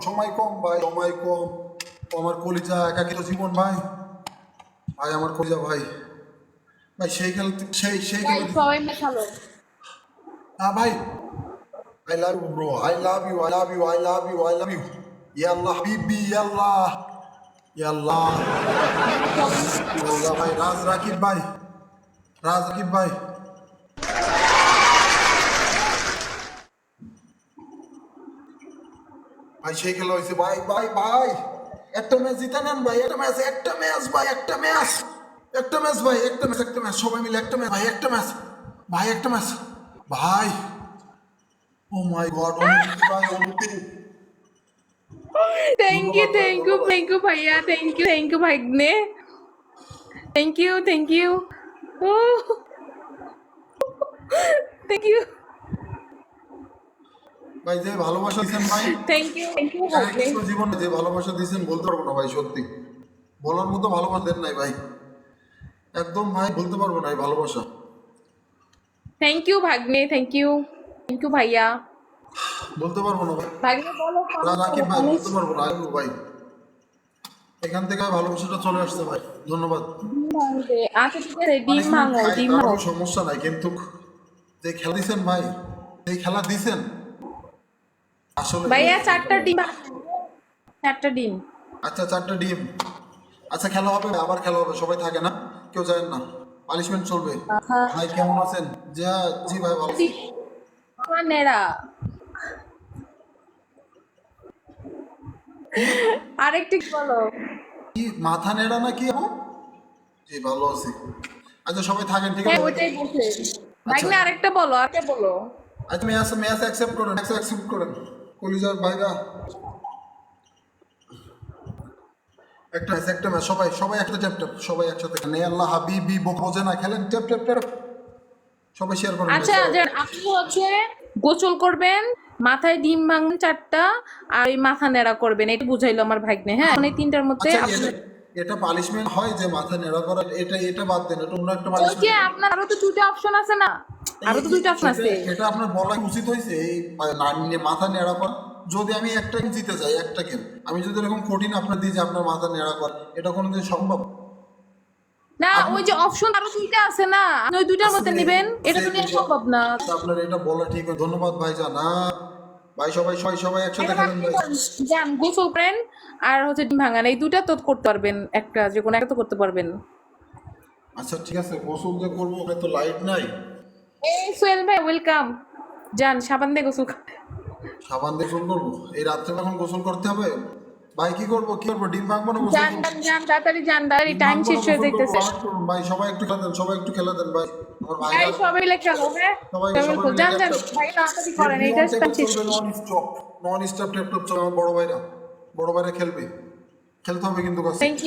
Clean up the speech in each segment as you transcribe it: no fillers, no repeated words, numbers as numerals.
সময় কম ভাই, সময় কম। আমার কলিজা একাকিত জীবন ভাই, ভাই আমার কলিজা ভাই, ভাই সেই খেলা সেই ভাই খেলা সবাই মেশালো। হ্যাঁ ভাই, I love you bro, I love you, I love you, I love you, I love you. ইয়াল্লাহ হাবিবি, ইয়াল্লাহ ইয়াল্লাহ ইয়াল্লাহ ভাই, রাজ রাকিব ভাই, রাজ রাকিব ভাই, ভাই সেই খেলা হয়েছে ভাই, ভাই ভাই একটা ম্যাচ জিতে নেন ভাই, একটা ম্যাচ, একটা ম্যাচ ভাই, একটা ম্যাচ, একটা ম্যাচ ভাই, একটা ম্যাচ, একটা ম্যাচ, সবাই মিলে একটা ম্যাচ ভাই, একটা ম্যাচ ভাই, একটা ম্যাচ ভাই। ও মাই গড, অনুভূতি ভাই, অনুভূতি। থ্যাংক ইউ, ধন্যবাদ ভাই, ধন্যবাদ। থ্যাংক ইউ ভাইয়া, থ্যাংক ইউ ভাগ্নে, থ্যাংক ইউ ও থ্যাংক ইউ, ভাই যে ভালোবাসা দিয়েছেন ভাই, থ্যাংক ইউ ভাগ্নে। একটু জীবনে যে ভালোবাসা দিয়েছেন বলতে পারবো না ভাই, সত্যি বলার মতো ভালোবাসা দেন নাই ভাই, একদম ভাই বলতে পারবো না এই ভালোবাসা, থ্যাংক ইউ ভাগ্নে, থ্যাংক ইউ ভাইয়া। বলতে পারবো না ভাই। ভাগ্নে বলো রাকিব ভাই বলতে পারবো না আইবো ভাই, এখান থেকে ভালোবাসাটা চলে আসছে ভাই, ধন্যবাদ। আচ্ছা ঠিক আছে, ডিম পানিশমেন্ট ভাঙো, খাই ডিম তার ভাঙো। কোনো সমস্যা নাই, কিন্তু যে খেলা দিছেন ভাই, এই খেলা দিছেন আসলে। ভাইয়া 4টা ডিম ভাঙো, 4টা ডিম। আচ্ছা 4টা ডিম, আচ্ছা খেলা হবে, আবার খেলা হবে, সবাই থাকে না, কেউ যায় না, পানিশমেন্ট চলবে। ভাই কেমন আছেন? জি ভাই ভালো আছি। নেড়া কি আরেকটু বলো। কি মাথা নেড়া না কি আপু? জি ভালো আছি। আচ্ছা সবাই থাকেন, ঠিক হ্যাঁ আছে। ওইটাই বলছে। আচ্ছা ভাগ্নে আরেকটা বলো, আরেকটা বলো। আচ্ছা ম্যাচ ম্যাচ অ্যাকসেপ্ট করেন, ম্যাচ অ্যাকসেপ্ট করেন কলিজার ভাইরা, একটা ম্যাচ, সবাই সবাই একটা ট্যাপ ট্যাপ, সবাই একসাথে নে আল্লাহ হাবিবি বোঝে না খেলেন, ট্যাপ ট্যাপ ট্যাপ, সবাই শেয়ার করেন ভাই, আচ্ছা সবাই। আপনি হচ্ছে গোসল করবেন, মাথায় ডিম ভাঙবেন 4টা, আর ওই মাথা নেড়া করবেন, এটা বুঝাইলো আমার ভাগ্নে। হ্যাঁ মানে 3টার মধ্যে আচ্ছা আপনি এটা পানিশমেন্ট হয় যে মাথা নেড়া করা, এটা বাদ দেন, এটা অন্য একটা ওই যে পানিশমেন্ট। আপনার আরো তো 2টা অপশন আছে না, আরো তো 2টা অপশন আছে। এটা আপনার বলা উচিত হয়েছে, এই মাথা নেড়া কর, যদি আমি একটা গেম জিতে যাই, একটা গেম আমি যদি এরকম কঠিন আপনার দিই যে আপনার মাথা নেড়া কর, এটা কোনোদিন সম্ভব? না আপনি ওই যে অপশন আরো 2টা আছে না, আপনি ওই 2টার মধ্যে নেবেন, এটা তো নেওয়া সম্ভব না। আপনার এটা বলা ঠিক, ধন্যবাদ ভাই জান। ভাই সবাই সবাই সবাই একসাথে এখন খেলেন আপনি ভাই। যান গোসল করেন, আর হচ্ছে ডিম ভাঙান, এই 2টা তো করতে পারবেন, একটা যে কোনো একটা তো করতে পারবেন। আচ্ছা ঠিক আছে, গোসল যে করবো, ওখানে তো লাইট নাই। এই সোহেল ভাই ওয়েলকাম, যান সাবান দিয়ে গোসল সাবান দিয়ে গোসল করবো এই রাত্রে, এখন গোসল করতে হবে ভাই, কি করবো ডিম ভাঙবো না গোসল যান করবো? যান যান তাড়াতাড়ি যান, তাড়াতাড়ি ডিম টাইম ভাঙবো না শেষ হয়ে গোসল করবো, যাইতেছে। ওয়েট করুন ভাই, সবাই একটু খেলা দেন, সবাই একটু খেলা দেন ভাই, আমার ভাইরা গাইস সবাই মিলে খেলো, হ্যাঁ সবাই সবাই সবাই মিলে মিলে যান ট্যাপ যান ট্যাপ, ভাই, তাড়াতাড়ি করেন, এইটা এভরিওয়ান ট্যাপ শেষ। চলবে, নন স্টপ ট্যাপ ট্যাপ চলবে, আমার বড় ভাইরা খেলবে, খেলতে হবে কিন্তু কাছে। থ্যাংক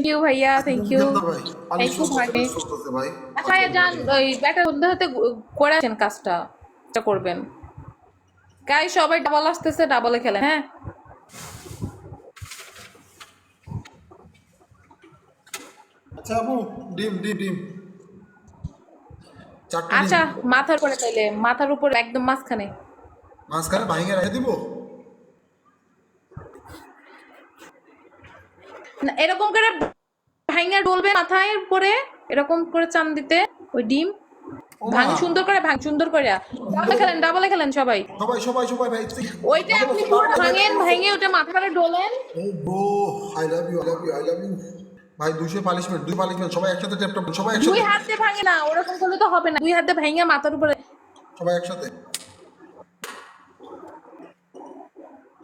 ইউ ভাইয়া, থ্যাংক ইউ খেলতে হবে ভাই, পালিশ ভাই। চলতেছে ভাই। আচ্ছা ভাইয়া যান, ওই ব্যাটার মধ্যে হাতে করে আসেন কাজটা, এটা করবেন। গাইস সবাই ডাবল আসতেছে, ডাবলে খেলেন, হ্যাঁ। আচ্ছা আপু, ডিম ডিম ডিম 4টা ডিম আচ্ছা মাথার উপরে, তাইলে মাথার উপরে একদম মাঝখানে। মাঝখানে ভাঙে রেখে দিব। না, এরকম করে ভাঙা ডলবে মাথায় পরে, এরকম করে চান দিতে ওই ডিম ও মা, ভাঙ, সুন্দর করে ভাঙ, সুন্দর করে ডাবলে খেলেন সবাই। সবাই সবাই সবাই ভাই, ওইটা আপনি পুরো ভাঙেন, ভাঙে ওটা মাথায় ডোলেন। ও bro, I love you, I love you, I love you ভাই। 200 পানিশমেন্ট, 2 পানিশমেন্ট, সবাই একসাথে ট্যাপ ট্যাপ, সবাই 2 একসাথে, হাতে ভাঙে না, ওরকম করলে তো হবে না, 2 হাতে ভাঙে মাথার উপরে, সবাই একসাথে,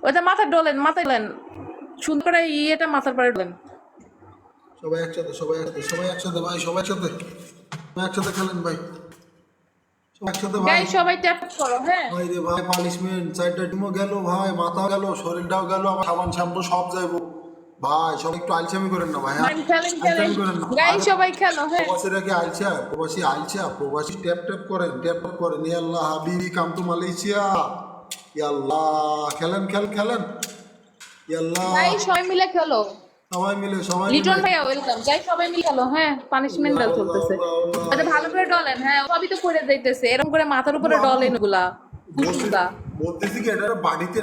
ওটা মাথায় ডোলেন, মাথায় ডোলেন সুন্দর করে, ইয়েটা মাথার পরে ডোলেন। সবাই একসাথে, সবাই একসাথে, সবাই একসাথে ভাই, সবাই একসাথে, সবাই একসাথে খেলেন ভাই, সবাই একসাথে ভাই। গাইস সবাই ট্যাপ করো, হ্যাঁ। ভাই রে ভাই, পানিশমেন্ট 4টা টিমও গেল ভাই, মাথাও গেল, শরীরটাও গেল, আমার সাবান শ্যাম্পু সব যাইবো ভাই, সব একটু আলসামি করেন না ভাই, হ্যাঁ খেলেন আলসামি করেন না। গাইস সবাই খেলো, হ্যাঁ। প্রবাসীরা কি প্রবাসী ট্যাপ ট্যাপ করেন, ইয়া আল্লাহ হাবিবি কাম টু মালয়েশিয়া, ইয়া আল্লাহ খেলেন খেলেন, ইয়া আল্লাহ গাইস সবাই মিলে খেলো। সবাই লিটন মিলে, ভাইয়া ওয়েলকাম, গাইস সবাই মিলে খেলো, হ্যাঁ পানিশমেন্ট ডাল চলতেছে। আচ্ছা ভালো করে ডলেন, হ্যাঁ সবই তো করে যাইতেছে, এরকম করে মাথার উপরে ডলেন, ওগুলা বলতেছি কি এটা বাড়িতে